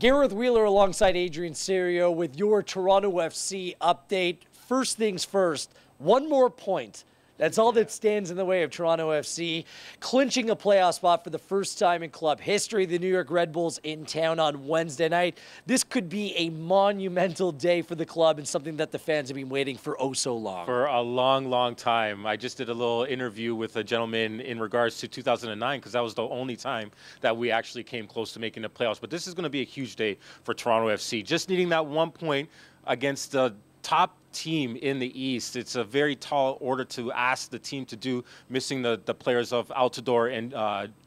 Gareth Wheeler alongside Adrian Serioux with your Toronto FC update. First things first, one more point. That's all that stands in the way of Toronto FC clinching a playoff spot for the first time in club history. The New York Red Bulls in town on Wednesday night. This could be a monumental day for the club and something that the fans have been waiting for oh so long. For a long, long time. I just did a little interview with a gentleman in regards to 2009 because that was the only time that we actually came close to making the playoffs. But this is going to be a huge day for Toronto FC. Just needing that 1 point against the top team in the East. It's a very tall order to ask the team to do, missing the players of Altidore and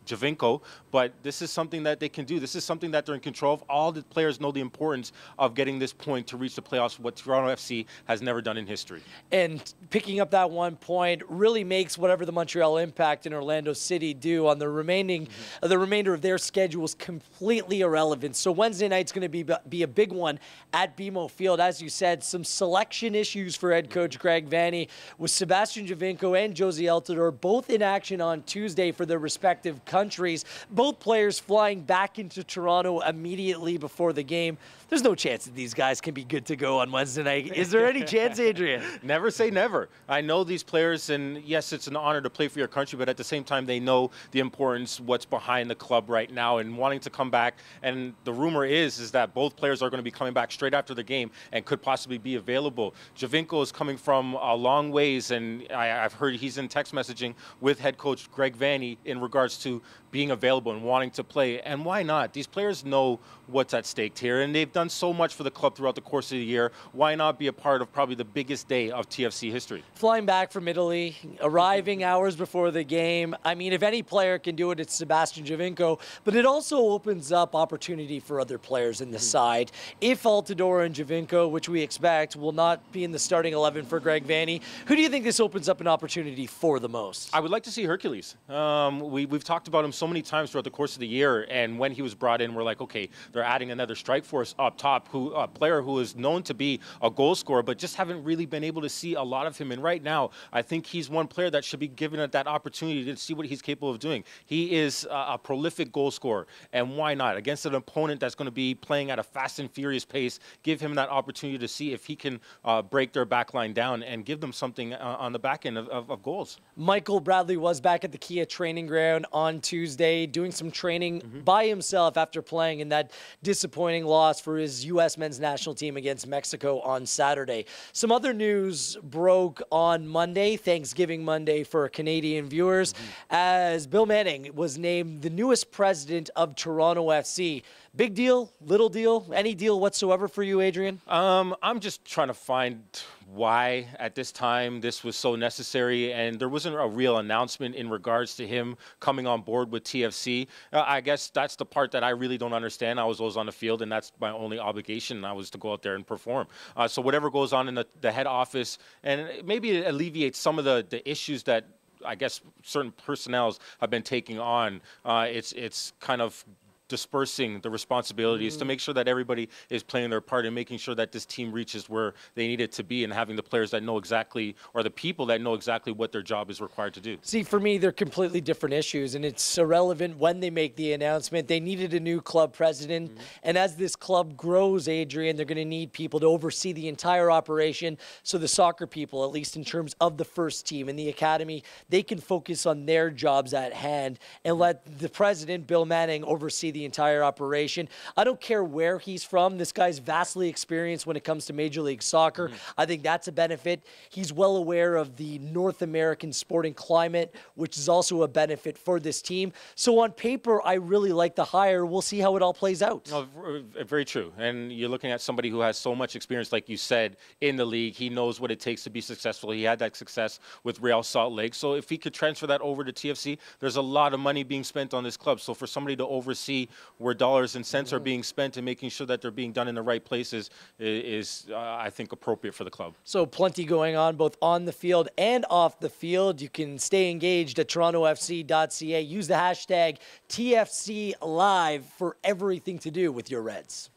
Giovinco, but this is something that they can do. This is something that they're in control of. All the players know the importance of getting this point to reach the playoffs, what Toronto FC has never done in history. And picking up that 1 point really makes whatever the Montreal Impact and Orlando City do on the remainder of their schedules completely irrelevant. So Wednesday night's going to be a big one at BMO Field. As you said, some selection issues for head coach Greg Vanney with Sebastian Giovinco and Josie Altidore both in action on Tuesday for their respective countries. Both players flying back into Toronto immediately before the game. There's no chance that these guys can be good to go on Wednesday night. Is there any chance, Adrian? Never say never. I know these players, and yes, it's an honor to play for your country, but at the same time, they know the importance, what's behind the club right now, and wanting to come back. And the rumor is that both players are going to be coming back straight after the game and could possibly be available. Giovinco is coming from a long ways, and I've heard he's in text messaging with head coach Greg Vanney in regards to being available and wanting to play. And why not? These players know what's at stake here, and they've done so much for the club throughout the course of the year. Why not be a part of probably the biggest day of TFC history? Flying back from Italy, arriving hours before the game. I mean, if any player can do it, it's Sebastian Giovinco, but it also opens up opportunity for other players in the side. If Altidore and Giovinco, which we expect, will not be in the starting 11 for Greg Vanney, who do you think this opens up an opportunity for the most? I would like to see Hercules. We've talked about him so many times throughout the course of the year, and when he was brought in, we're like, okay, they're adding another strike force up top, a player who is known to be a goal scorer, but just haven't really been able to see a lot of him. And right now, I think he's one player that should be given that opportunity to see what he's capable of doing. He is a prolific goal scorer, and why not? Against an opponent that's going to be playing at a fast and furious pace, give him that opportunity to see if he can break their back line down and give them something on the back end of goals. Michael Bradley was back at the Kia training ground on Tuesday doing some training by himself after playing in that disappointing loss for his U.S. men's national team against Mexico on Saturday. Some other news broke on Monday, Thanksgiving Monday for Canadian viewers, as Bill Manning was named the newest president of Toronto FC. Big deal, little deal, any deal whatsoever for you, Adrian? I'm just trying to find why at this time this was so necessary, and there wasn't a real announcement in regards to him coming on board with TFC. I guess that's the part that I really don't understand. I was always on the field, and that's my only obligation. I was to go out there and perform. So whatever goes on in the head office, and maybe it alleviates some of the issues that I guess certain personnels have been taking on. It's kind of dispersing the responsibilities to make sure that everybody is playing their part and making sure that this team reaches where they need it to be, and having the players that know exactly, or the people that know exactly what their job is required to do. See, for me, they're completely different issues, and it's irrelevant when they make the announcement. They needed a new club president, and as this club grows, Adrian, they're going to need people to oversee the entire operation, so the soccer people, at least in terms of the first team and the academy, they can focus on their jobs at hand and let the president, Bill Manning, oversee the entire operation. I don't care where he's from. This guy's vastly experienced when it comes to Major League Soccer. I think that's a benefit. He's well aware of the North American sporting climate, which is also a benefit for this team. So on paper, I really like the hire. We'll see how it all plays out. No, very true. And you're looking at somebody who has so much experience, like you said, in the league. He knows what it takes to be successful. He had that success with Real Salt Lake. So if he could transfer that over to TFC, there's a lot of money being spent on this club. So for somebody to oversee where dollars and cents are being spent and making sure that they're being done in the right places is I think, appropriate for the club. So plenty going on both on the field and off the field. You can stay engaged at torontofc.ca. Use the hashtag TFC Live for everything to do with your Reds.